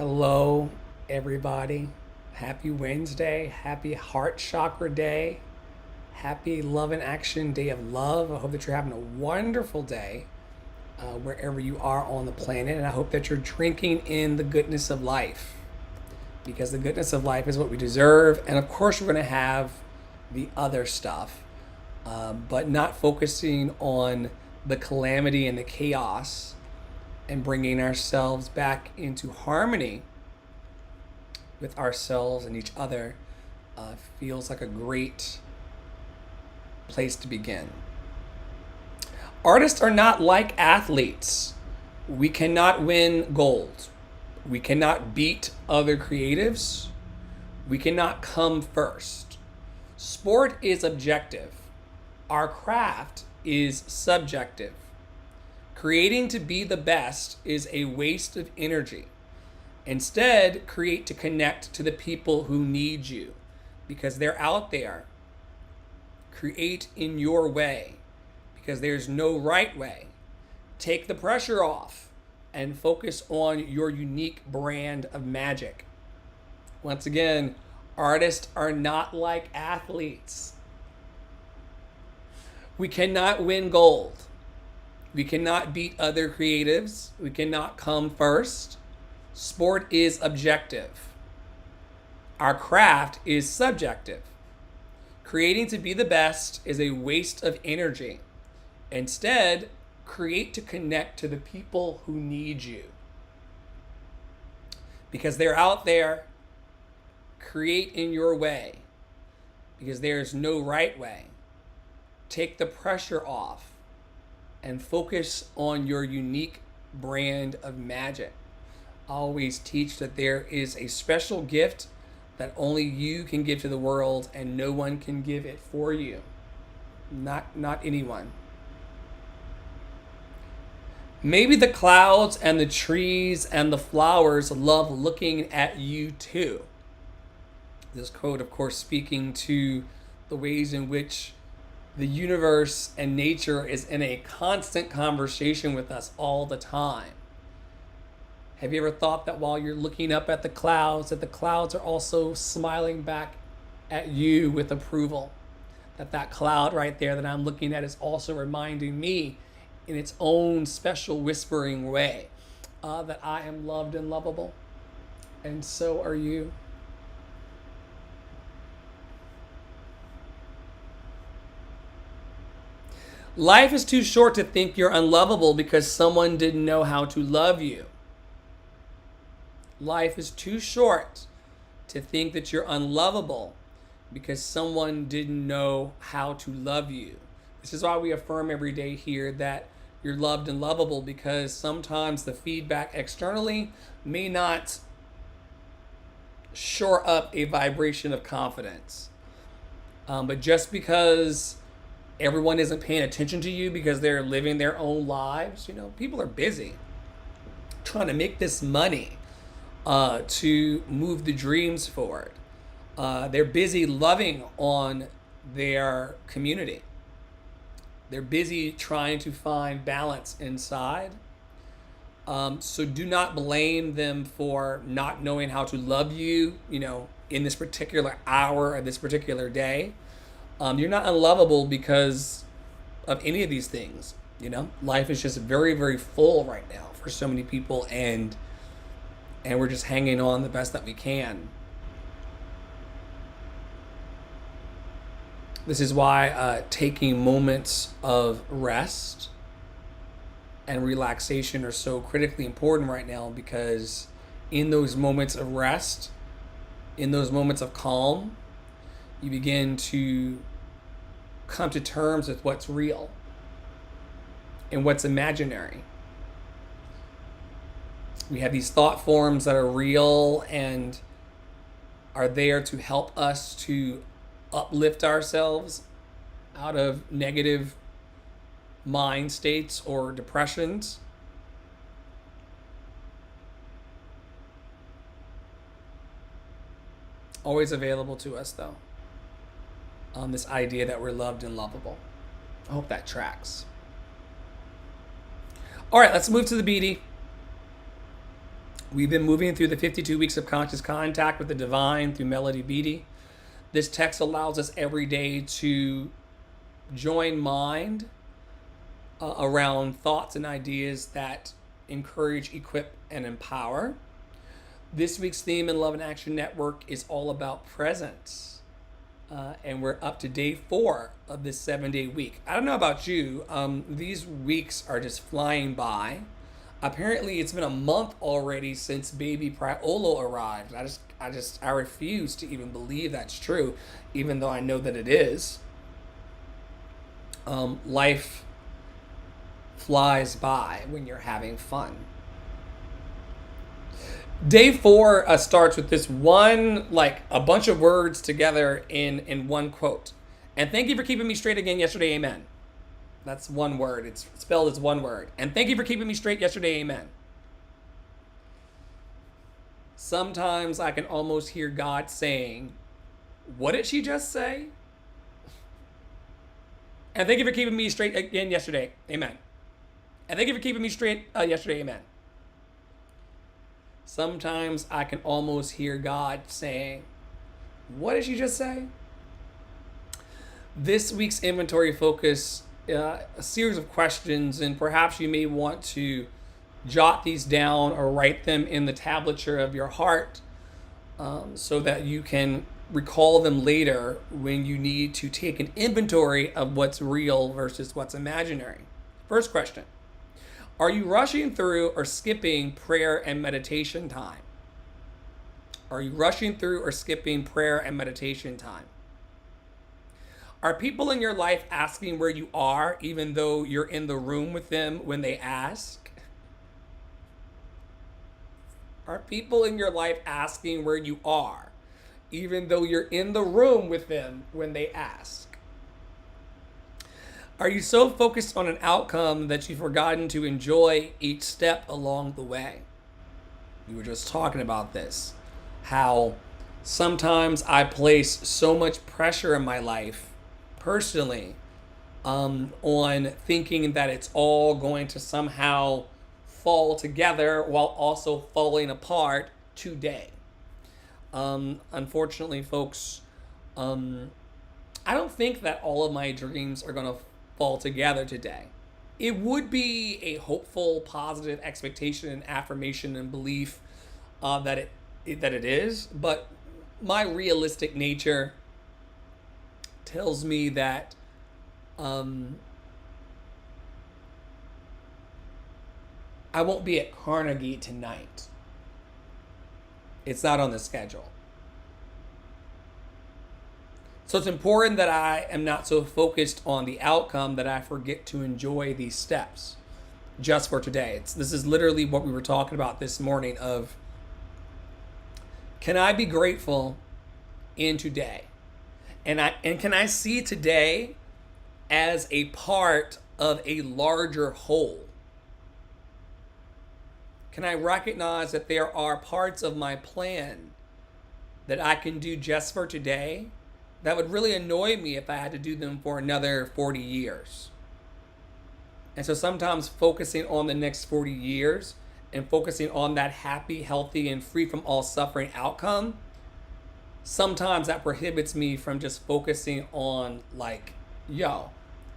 Hello, everybody. Happy Wednesday. Happy Heart Chakra Day. Happy Love and Action Day of Love. I hope that you're having a wonderful day wherever you are on the planet. And I hope that you're drinking in the goodness of life because the goodness of life is what we deserve. And of course, we're going to have the other stuff, but not focusing on the calamity and the chaos and bringing ourselves back into harmony with ourselves and each other feels like a great place to begin. Artists are not like athletes. We cannot win gold. We cannot beat other creatives. We cannot come first. Sport is objective. Our craft is subjective. Creating to be the best is a waste of energy. Instead, create to connect to the people who need you because they're out there. Create in your way because there's no right way. Take the pressure off and focus on your unique brand of magic. Once again, artists are not like athletes. We cannot win gold. We cannot beat other creatives. We cannot come first. Sport is objective. Our craft is subjective. Creating to be the best is a waste of energy. Instead, create to connect to the people who need you. Because they're out there. Create in your way. Because there's no right way. Take the pressure off and focus on your unique brand of magic. I always teach that there is a special gift that only you can give to the world and no one can give it for you. Not anyone. Maybe the clouds and the trees and the flowers love looking at you too. This quote, of course, speaking to the ways in which the universe and nature is in a constant conversation with us all the time. Have you ever thought that while you're looking up at the clouds, that the clouds are also smiling back at you with approval? That cloud right there that I'm looking at is also reminding me in its own special whispering way that I am loved and lovable. And so are you. Life is too short to think you're unlovable because someone didn't know how to love you. Life is too short to think that you're unlovable because someone didn't know how to love you. This is why we affirm every day here that you're loved and lovable, because sometimes the feedback externally may not shore up a vibration of confidence. But just because everyone isn't paying attention to you because they're living their own lives, people are busy trying to make this money to move the dreams forward. They're busy loving on their community. They're busy trying to find balance inside. So do not blame them for not knowing how to love you, in this particular hour or this particular day. You're not unlovable because of any of these things. Life is just very, very full right now for so many people, and we're just hanging on the best that we can. This is why taking moments of rest and relaxation are so critically important right now, because in those moments of rest, in those moments of calm, you begin to come to terms with what's real and what's imaginary. We have these thought forms that are real and are there to help us to uplift ourselves out of negative mind states or depressions. Always available to us, though. This idea that we're loved and lovable. I hope that tracks. All right, let's move to the BD. We've been moving through the 52 weeks of conscious contact with the divine through Melody Beatty. This text allows us every day to join mind around thoughts and ideas that encourage, equip, and empower. This week's theme in Love and Action Network is all about presence. And we're up to day 4 of this 7-day week. I don't know about you. These weeks are just flying by. Apparently, it's been a month already since baby Priolo arrived. I refuse to even believe that's true, even though I know that it is. Life flies by when you're having fun. Day 4 starts with this one, like a bunch of words together in one quote. And thank you for keeping me straight again yesterday, amen. That's one word. It's spelled as one word. And thank you for keeping me straight yesterday, amen. Sometimes I can almost hear God saying, what did she just say? And thank you for keeping me straight again yesterday, amen. And thank you for keeping me straight yesterday, amen. Sometimes I can almost hear God saying, what did she just say? This week's inventory focus, a series of questions, and perhaps you may want to jot these down or write them in the tablature of your heart so that you can recall them later when you need to take an inventory of what's real versus what's imaginary. First question. Are you rushing through or skipping prayer and meditation time? Are you rushing through or skipping prayer and meditation time? Are people in your life asking where you are, even though you're in the room with them when they ask? Are people in your life asking where you are, even though you're in the room with them when they ask? Are you so focused on an outcome that you've forgotten to enjoy each step along the way? We were just talking about this, how sometimes I place so much pressure in my life, personally, on thinking that it's all going to somehow fall together while also falling apart today. Unfortunately, folks, I don't think that all of my dreams are going to fall together today. It would be a hopeful, positive expectation and affirmation and belief that it is, but my realistic nature tells me that I won't be at Carnegie tonight. It's not on the schedule. So it's important that I am not so focused on the outcome that I forget to enjoy these steps just for today. This is literally what we were talking about this morning of, can I be grateful in today? And can I see today as a part of a larger whole? Can I recognize that there are parts of my plan that I can do just for today that would really annoy me if I had to do them for another 40 years? And so sometimes focusing on the next 40 years and focusing on that happy, healthy, and free from all suffering outcome, sometimes that prohibits me from just focusing on like, yo,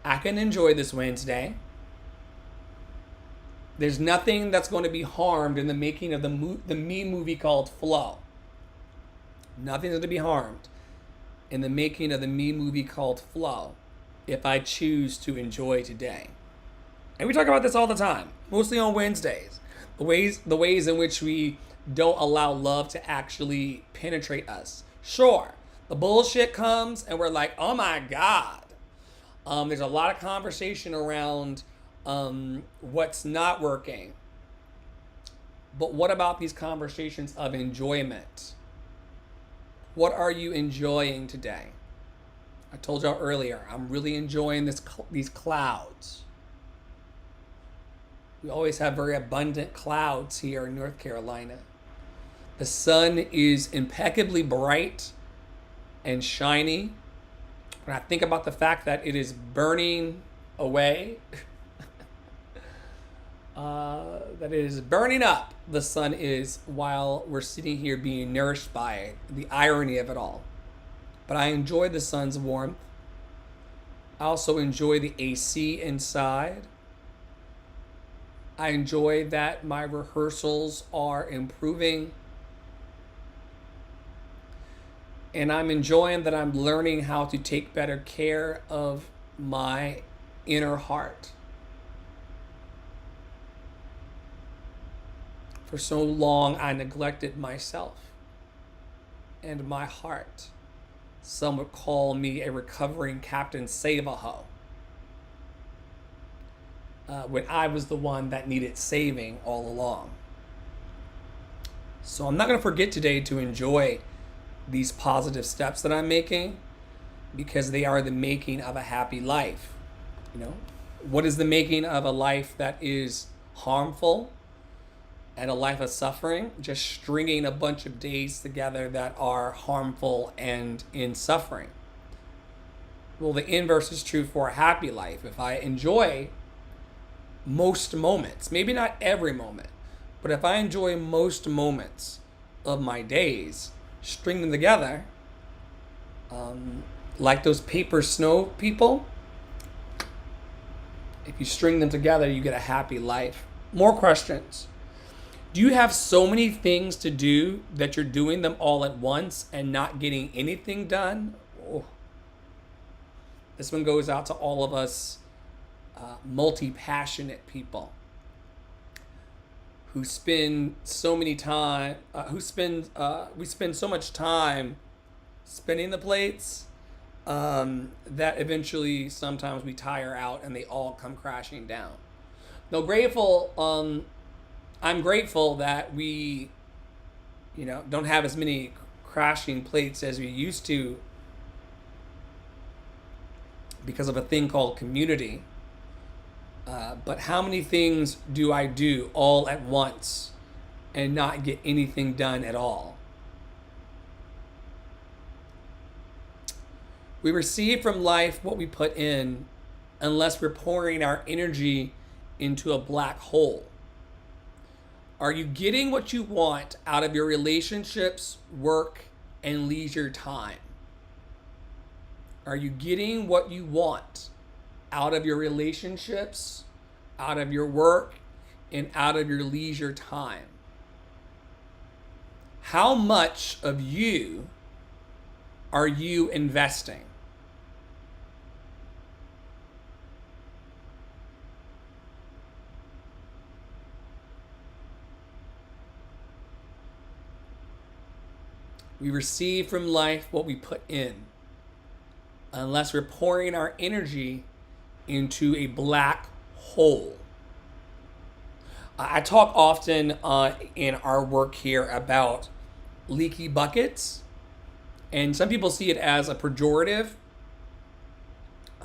I can enjoy this Wednesday. There's nothing that's going to be harmed in the making of the Me movie called Flow. Nothing's going to be harmed in the making of the Me movie called Flow if I choose to enjoy today. And we talk about this all the time, mostly on Wednesdays. The ways in which we don't allow love to actually penetrate us. Sure, the bullshit comes and we're like, oh my God. There's a lot of conversation around what's not working. But what about these conversations of enjoyment? What are you enjoying today? I told y'all earlier, I'm really enjoying these clouds. We always have very abundant clouds here in North Carolina. The sun is impeccably bright and shiny. When I think about the fact that it is burning away, that is burning up, the sun is, while we're sitting here being nourished by it. The irony of it all. But I enjoy the sun's warmth. I also enjoy the AC inside. I enjoy that my rehearsals are improving. And I'm enjoying that I'm learning how to take better care of my inner heart. For so long, I neglected myself and my heart. Some would call me a recovering Captain Save-A-Ho. When I was the one that needed saving all along. So I'm not going to forget today to enjoy these positive steps that I'm making, because they are the making of a happy life. You know, what is the making of a life that is harmful and a life of suffering? Just stringing a bunch of days together that are harmful and in suffering. Well, the inverse is true for a happy life. If I enjoy most moments, maybe not every moment, but if I enjoy most moments of my days, string them together, like those paper snow people, if you string them together, you get a happy life. More questions. Do you have so many things to do that you're doing them all at once and not getting anything done? Oh. This one goes out to all of us multi-passionate people who spend so many time, we spend so much time spinning the plates that eventually sometimes we tire out and they all come crashing down. Though I'm grateful that we, don't have as many crashing plates as we used to because of a thing called community. But how many things do I do all at once and not get anything done at all? We receive from life what we put in, unless we're pouring our energy into a black hole. Are you getting what you want out of your relationships, work, and leisure time? Are you getting what you want out of your relationships, out of your work, and out of your leisure time? How much of you are you investing? We receive from life what we put in, unless we're pouring our energy into a black hole. I talk often in our work here about leaky buckets, and some people see it as a pejorative,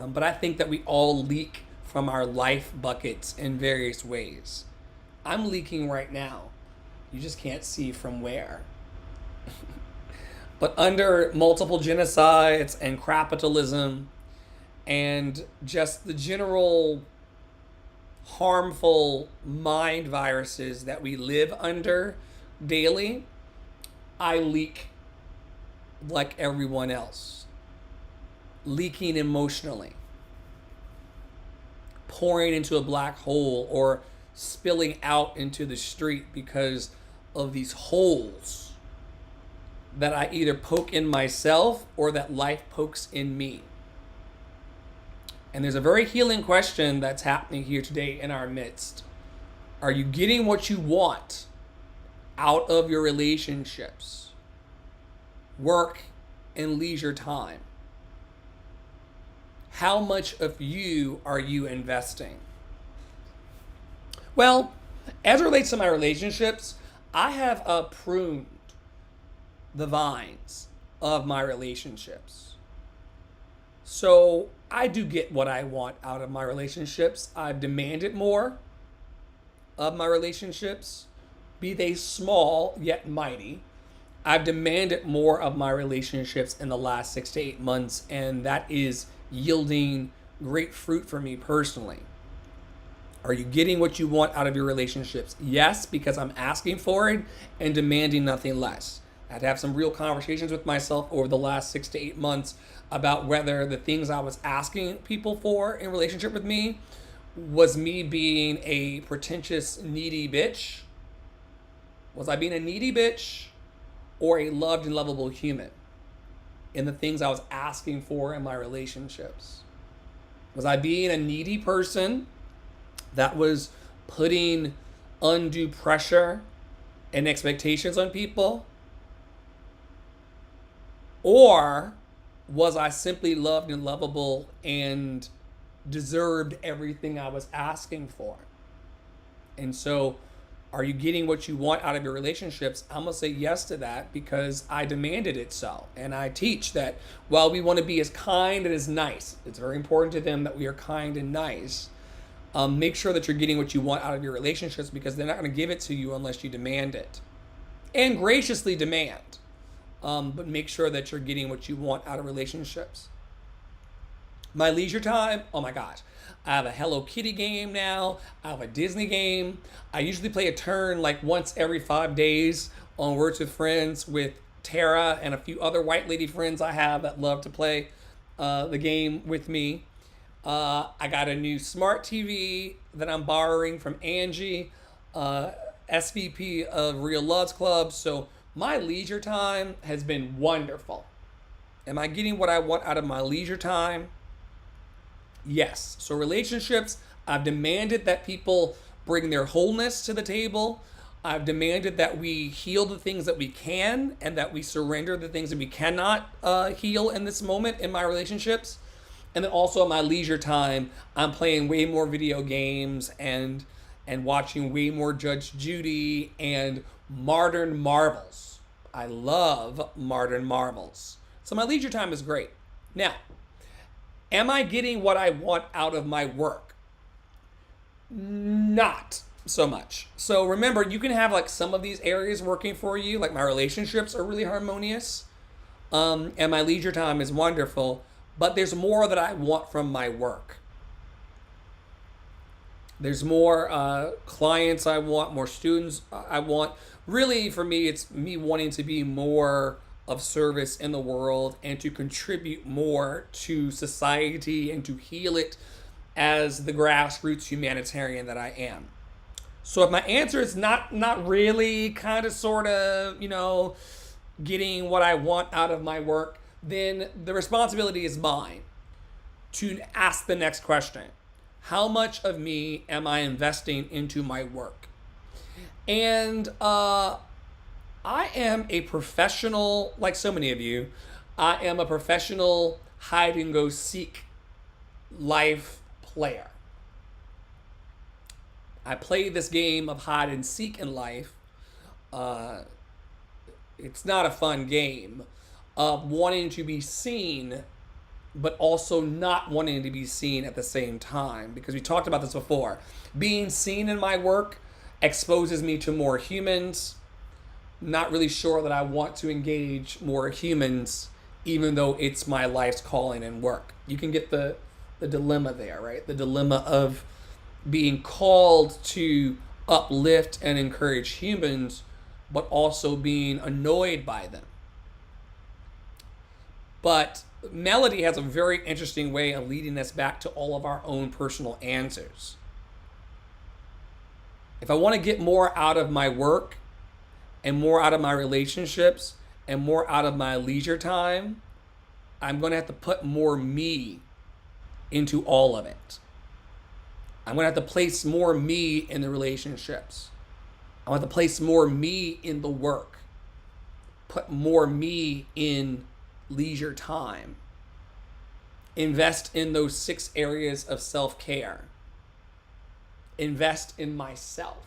but I think that we all leak from our life buckets in various ways. I'm leaking right now. You just can't see from where. But under multiple genocides and capitalism and just the general harmful mind viruses that we live under daily, I leak like everyone else. Leaking emotionally. Pouring into a black hole or spilling out into the street because of these holes that I either poke in myself or that life pokes in me. And there's a very healing question that's happening here today in our midst. Are you getting what you want out of your relationships, work, and leisure time? How much of you are you investing? Well, as it relates to my relationships, I have pruned the vines of my relationships. So I do get what I want out of my relationships. I've demanded more of my relationships, be they small yet mighty. I've demanded more of my relationships in the last 6 to 8 months, and that is yielding great fruit for me personally. Are you getting what you want out of your relationships? Yes, because I'm asking for it and demanding nothing less. I had to have some real conversations with myself over the last 6 to 8 months about whether the things I was asking people for in relationship with me was me being a pretentious, needy bitch. Was I being a needy bitch or a loved and lovable human in the things I was asking for in my relationships? Was I being a needy person that was putting undue pressure and expectations on people? Or was I simply loved and lovable and deserved everything I was asking for? And so, are you getting what you want out of your relationships? I'm going to say yes to that because I demanded it so. And I teach that while we want to be as kind and as nice, it's very important to them that we are kind and nice. Make sure that you're getting what you want out of your relationships because they're not going to give it to you unless you demand it. And graciously demand. But make sure that you're getting what you want out of relationships. My leisure time, oh my gosh. I have a Hello Kitty game now. I have a Disney game. I usually play a turn like once every 5 days on Words with Friends with Tara and a few other white lady friends I have that love to play the game with me. I got a new smart TV that I'm borrowing from Angie, SVP of Real Loves Club. So my leisure time has been wonderful. Am I getting what I want out of my leisure time? Yes. So relationships, I've demanded that people bring their wholeness to the table. I've demanded that we heal the things that we can and that we surrender the things that we cannot heal in this moment in my relationships. And then also in my leisure time, I'm playing way more video games and watching way more Judge Judy and Modern Marvels. I love Modern Marvels. So my leisure time is great. Now, am I getting what I want out of my work? Not so much. So remember, you can have like some of these areas working for you, like my relationships are really harmonious, and my leisure time is wonderful, but there's more that I want from my work. There's more clients I want, more students I want. Really, for me, it's me wanting to be more of service in the world and to contribute more to society and to heal it as the grassroots humanitarian that I am. So if my answer is not really, kind of, sort of, getting what I want out of my work, then the responsibility is mine to ask the next question. How much of me am I investing into my work? And I am a professional, like so many of you, I am a professional hide and go seek life player. I play this game of hide and seek in life. It's not a fun game of wanting to be seen, but also not wanting to be seen at the same time. Because we talked about this before. Being seen in my work exposes me to more humans. Not really sure that I want to engage more humans, even though it's my life's calling and work. You can get the dilemma there, right? The dilemma of being called to uplift and encourage humans, but also being annoyed by them. But Melody has a very interesting way of leading us back to all of our own personal answers. If I want to get more out of my work and more out of my relationships and more out of my leisure time, I'm going to have to put more me into all of it. I'm going to have to place more me in the relationships. I want to place more me in the work. Put more me in leisure time. Invest in those 6 areas of self-care. Invest in myself.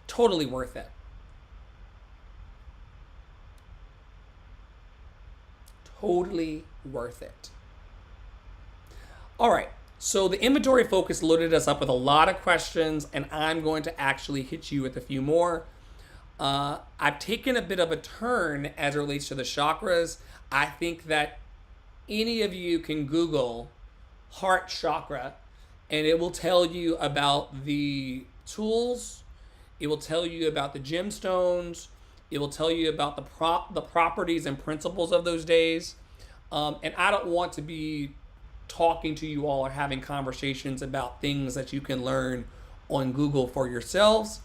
Totally worth it. Totally worth it. All right. So the inventory focus loaded us up with a lot of questions, and I'm going to actually hit you with a few more. I've taken a bit of a turn as it relates to the chakras. I think that any of you can Google heart chakra and it will tell you about the tools. It will tell you about the gemstones. It will tell you about the properties and principles of those days. And I don't want to be talking to you all or having conversations about things that you can learn on Google for yourselves.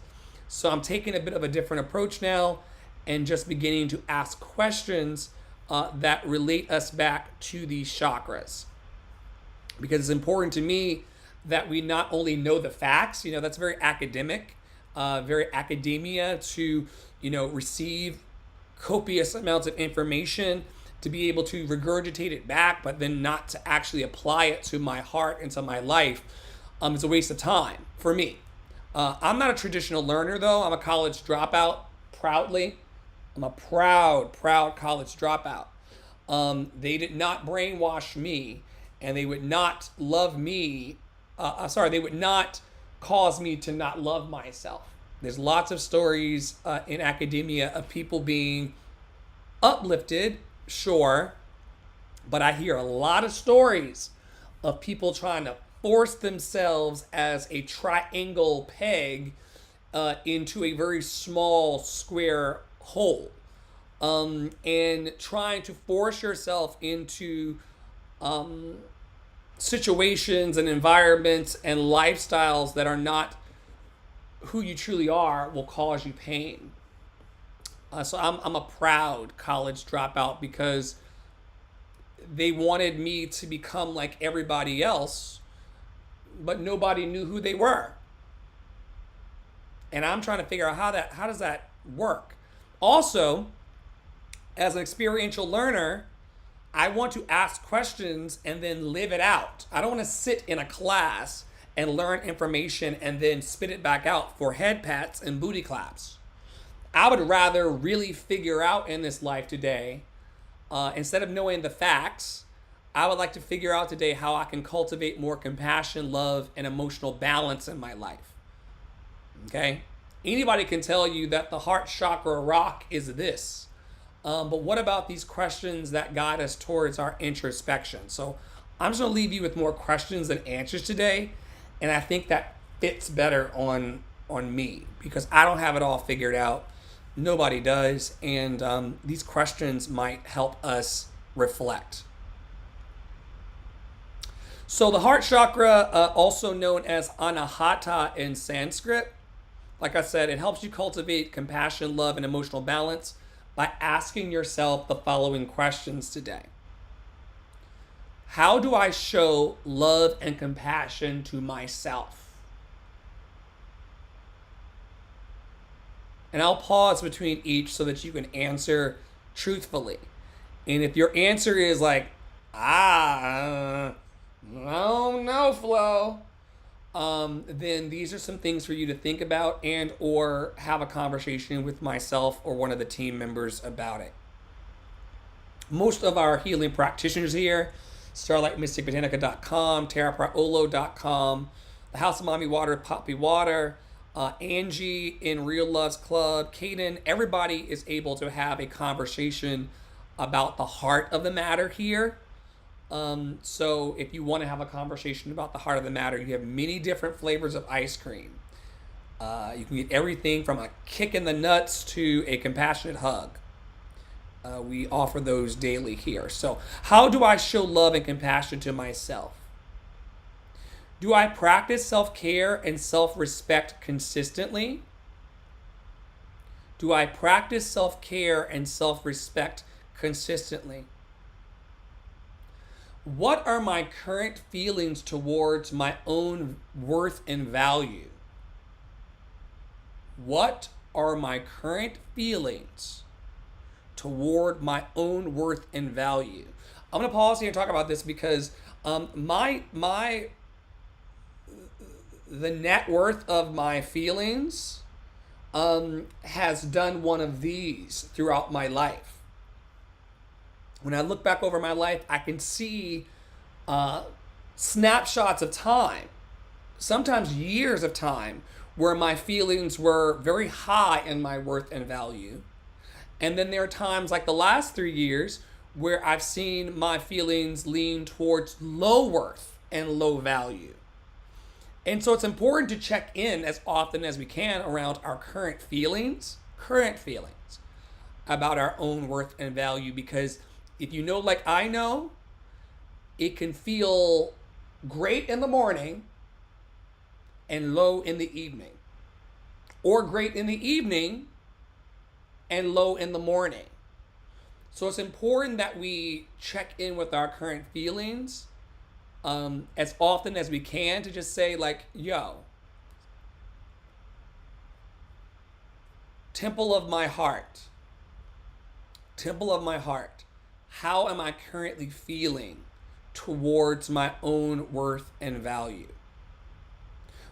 So I'm taking a bit of a different approach now and just beginning to ask questions that relate us back to these chakras. Because it's important to me that we not only know the facts, that's very academic, very academia to, receive copious amounts of information, to be able to regurgitate it back, but then not to actually apply it to my heart and to my life. It's a waste of time for me. I'm not a traditional learner, though. I'm a college dropout, proudly. I'm a proud college dropout. They did not brainwash me, and they would not love me. They would not cause me to not love myself. There's lots of stories in academia of people being uplifted, sure, but I hear a lot of stories of people trying to force themselves as a triangle peg into a very small square hole, and trying to force yourself into situations and environments and lifestyles that are not who you truly are will cause you pain. So I'm a proud college dropout because they wanted me to become like everybody else, but nobody knew who they were. And I'm trying to figure out how does that work? Also, as an experiential learner, I want to ask questions and then live it out. I don't want to sit in a class and learn information and then spit it back out for head pats and booty claps. I would rather really figure out in this life today, instead of knowing the facts, I would like to figure out today how I can cultivate more compassion, love, and emotional balance in my life. Okay? Anybody can tell you that the heart chakra rock is this. But what about these questions that guide us towards our introspection? So I'm just going to leave you with more questions than answers today. And I think that fits better on me because I don't have it all figured out. Nobody does. And these questions might help us reflect. So the heart chakra, also known as Anahata in Sanskrit, like I said, it helps you cultivate compassion, love, and emotional balance by asking yourself the following questions today. How do I show love and compassion to myself? And I'll pause between each so that you can answer truthfully. And if your answer is like, no, Flo, then these are some things for you to think about and or have a conversation with myself or one of the team members about it. Most of our healing practitioners here, StarlightMysticBotanica.com, TaraPraolo.com, the House of Mommy Water, Poppy Water, Angie in Real Love's Club, Kaden, everybody is able to have a conversation about the heart of the matter here. So if you want to have a conversation about the heart of the matter, you have many different flavors of ice cream. You can get everything from a kick in the nuts to a compassionate hug. We offer those daily here. So how do I show love and compassion to myself? Do I practice self-care and self-respect consistently? Do I practice self-care and self-respect consistently? What are my current feelings towards my own worth and value? What are my current feelings toward my own worth and value? I'm going to pause here and talk about this because the net worth of my feelings has done one of these throughout my life. When I look back over my life, I can see snapshots of time, sometimes years of time, where my feelings were very high in my worth and value. And then there are times like the last 3 years where I've seen my feelings lean towards low worth and low value. And so it's important to check in as often as we can around our current feelings about our own worth and value. Because if you know, like I know, it can feel great in the morning and low in the evening, or great in the evening and low in the morning. So it's important that we check in with our current feelings as often as we can, to just say, like, yo, temple of my heart, how am I currently feeling towards my own worth and value?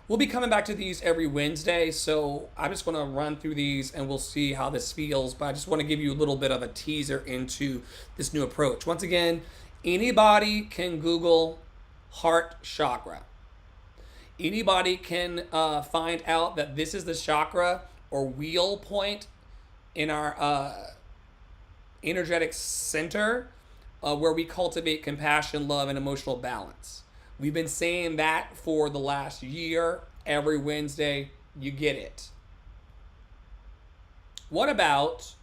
We'll be coming back to these every Wednesday, so I'm just going to run through these and we'll see how this feels. But I just want to give you a little bit of a teaser into this new approach. Once again, anybody can Google heart chakra. Anybody can find out that this is the chakra or wheel point in our energetic center where we cultivate compassion, love, and emotional balance. We've been saying that for the last year. Every Wednesday, you get it. What about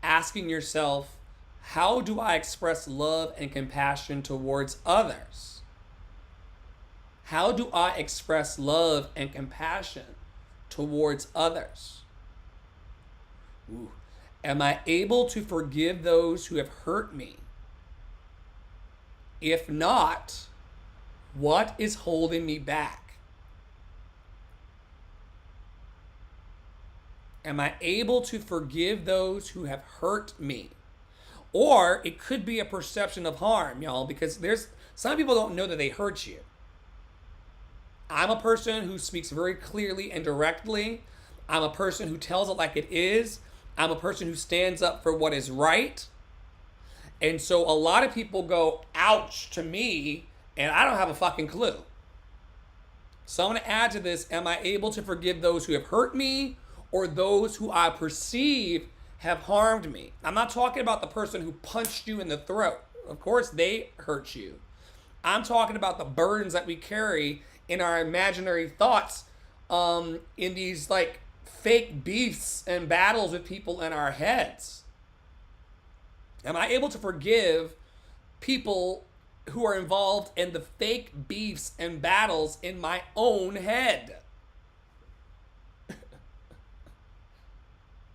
asking yourself, how do I express love and compassion towards others? How do I express love and compassion towards others? Ooh. Am I able to forgive those who have hurt me? If not, what is holding me back? Am I able to forgive those who have hurt me? Or it could be a perception of harm, y'all, because there's some people don't know that they hurt you. I'm a person who speaks very clearly and directly. I'm a person who tells it like it is. I'm a person who stands up for what is right. And so a lot of people go, ouch, to me, and I don't have a fucking clue. So I'm going to add to this, am I able to forgive those who have hurt me or those who I perceive have harmed me? I'm not talking about the person who punched you in the throat. Of course, they hurt you. I'm talking about the burdens that we carry in our imaginary thoughts, in these like fake beefs and battles with people in our heads. Am I able to forgive people who are involved in the fake beefs and battles in my own head?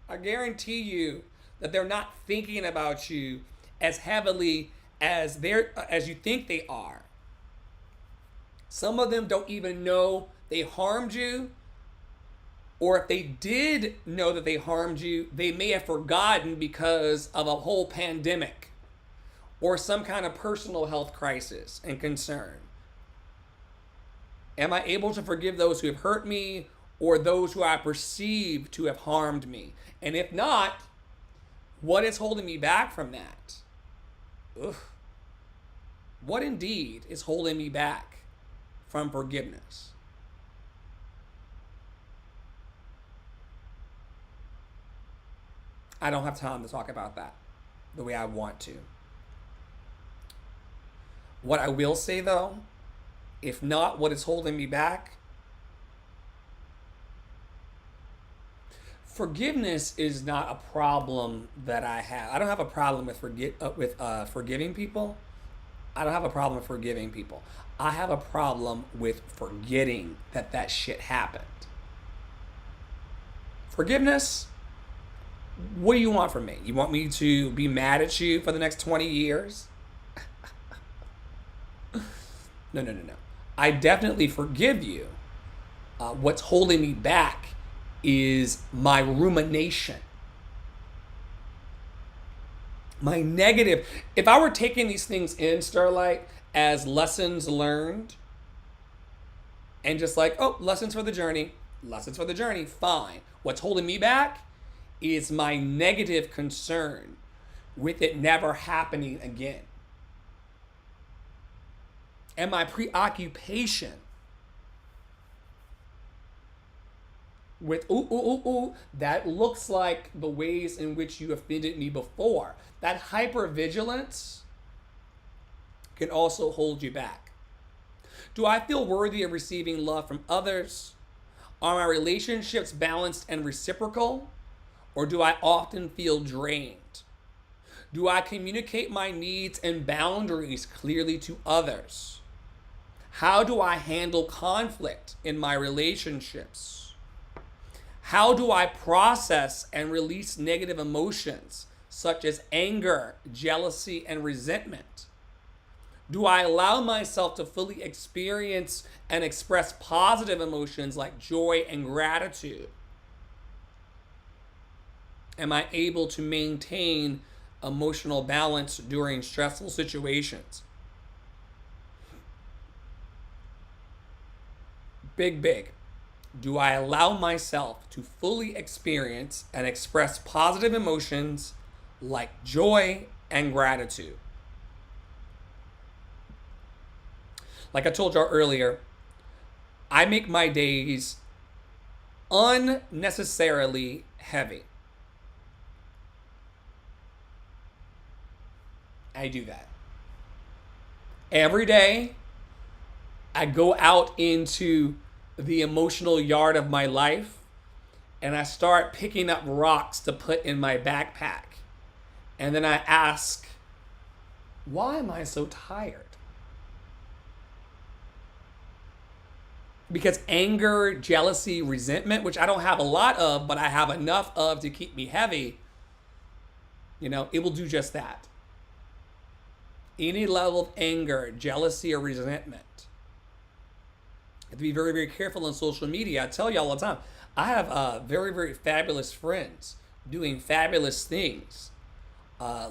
I guarantee you that they're not thinking about you as heavily as you think they are. Some of them don't even know they harmed you, or if they did know that they harmed you, they may have forgotten because of a whole pandemic or some kind of personal health crisis and concern. Am I able to forgive those who have hurt me or those who I perceive to have harmed me? And if not, what is holding me back from that? Ugh. What indeed is holding me back from forgiveness? I don't have time to talk about that the way I want to. What I will say though, if not what is holding me back, forgiveness is not a problem that I have. I don't have a problem with forgiving people. I don't have a problem with forgiving people. I have a problem with forgetting that shit happened. Forgiveness? What do you want from me? You want me to be mad at you for the next 20 years? No. I definitely forgive you. What's holding me back is my rumination. My negative. If I were taking these things in, Starlight, as lessons learned, and just like, oh, lessons for the journey, fine. What's holding me back is my negative concern with it never happening again. And my preoccupation with, that looks like the ways in which you offended me before. That hypervigilance can also hold you back. Do I feel worthy of receiving love from others? Are my relationships balanced and reciprocal? Or do I often feel drained? Do I communicate my needs and boundaries clearly to others? How do I handle conflict in my relationships? How do I process and release negative emotions such as anger, jealousy, and resentment? Do I allow myself to fully experience and express positive emotions like joy and gratitude? Am I able to maintain emotional balance during stressful situations? Big. Do I allow myself to fully experience and express positive emotions like joy and gratitude? Like I told y'all earlier, I make my days unnecessarily heavy. I do that. Every day, I go out into the emotional yard of my life and I start picking up rocks to put in my backpack. And then I ask, why am I so tired? Because anger, jealousy, resentment, which I don't have a lot of, but I have enough of to keep me heavy, it will do just that. Any level of anger, jealousy, or resentment. You have to be very, very careful on social media. I tell you all the time, I have very, very fabulous friends doing fabulous things,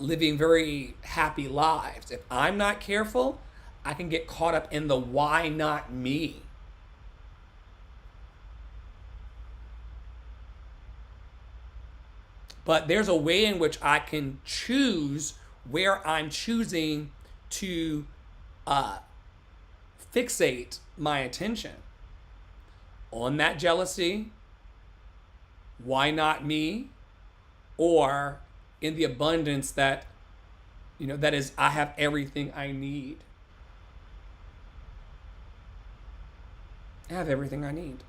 living very happy lives. If I'm not careful, I can get caught up in the why not me. But there's a way in which I can choose where I'm choosing to fixate my attention on that jealousy, why not me, or in the abundance that is I have everything I need. I have everything I need.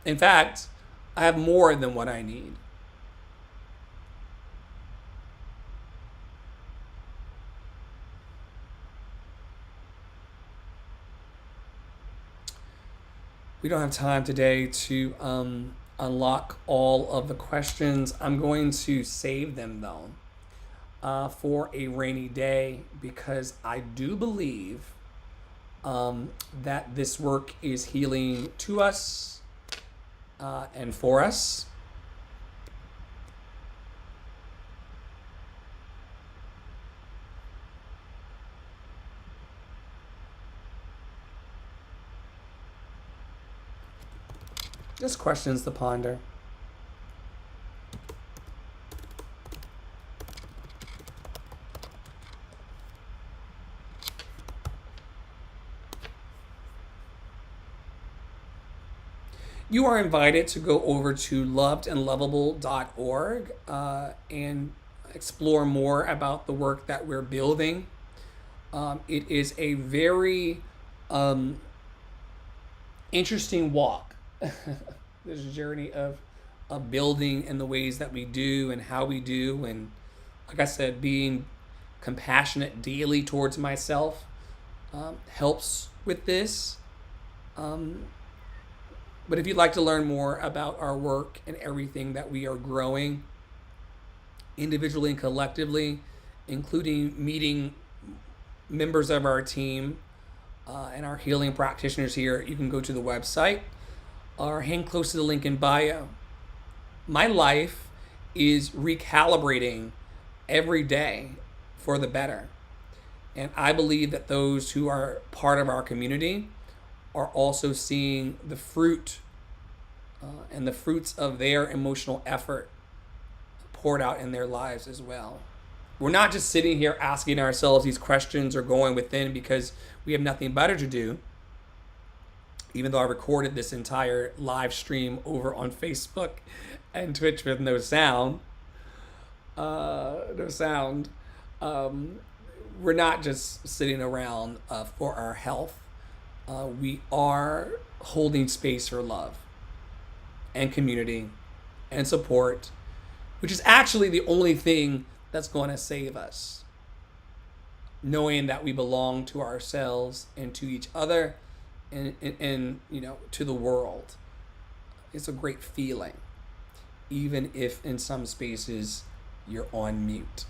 In fact, I have more than what I need. We don't have time today to unlock all of the questions. I'm going to save them though for a rainy day, because I do believe that this work is healing to us and for us. Just questions to ponder. You are invited to go over to lovedandlovable.org and explore more about the work that we're building. It is a very interesting walk. This journey of building and the ways that we do and how we do, and like I said, being compassionate daily towards myself helps with this. But if you'd like to learn more about our work and everything that we are growing individually and collectively, including meeting members of our team and our healing practitioners here, you can go to the website or hang close to the link in bio. My life is recalibrating every day for the better. And I believe that those who are part of our community are also seeing the fruit and the fruits of their emotional effort poured out in their lives as well. We're not just sitting here asking ourselves these questions or going within because we have nothing better to do. Even though I recorded this entire live stream over on Facebook and Twitch with no sound, we're not just sitting around for our health. We are holding space for love and community and support, which is actually the only thing that's going to save us. Knowing that we belong to ourselves and to each other and to the world. It's a great feeling, even if in some spaces you're on mute.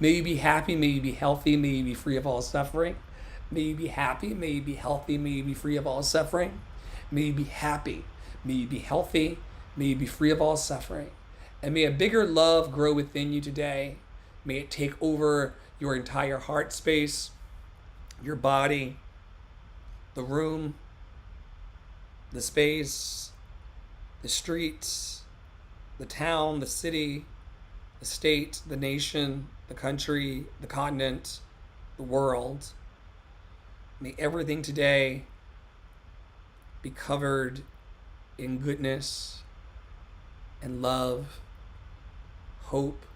May you be happy, may you be healthy, may you be free of all suffering. May you be happy, may you be healthy, may you be free of all suffering. May you be happy, may you be healthy, may you be free of all suffering. And may a bigger love grow within you today. May it take over your entire heart space, your body, the room, the space, the streets, the town, the city, the state, the nation, the country, the continent, the world. May everything today be covered in goodness and love, hope,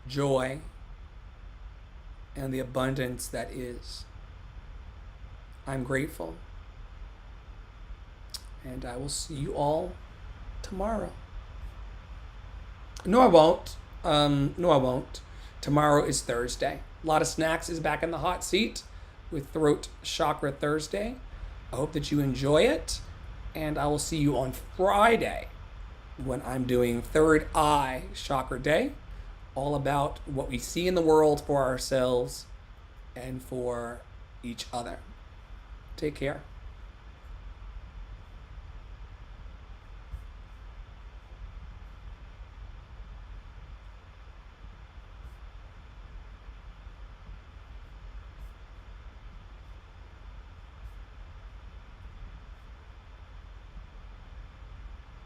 joy, and the abundance that is. I'm grateful. And I will see you all tomorrow. No, I won't. No, I won't. Tomorrow is Thursday. A lot of snacks is back in the hot seat with Throat Chakra Thursday. I hope that you enjoy it. And I will see you on Friday when I'm doing Third Eye Chakra Day. All about what we see in the world for ourselves and for each other. Take care.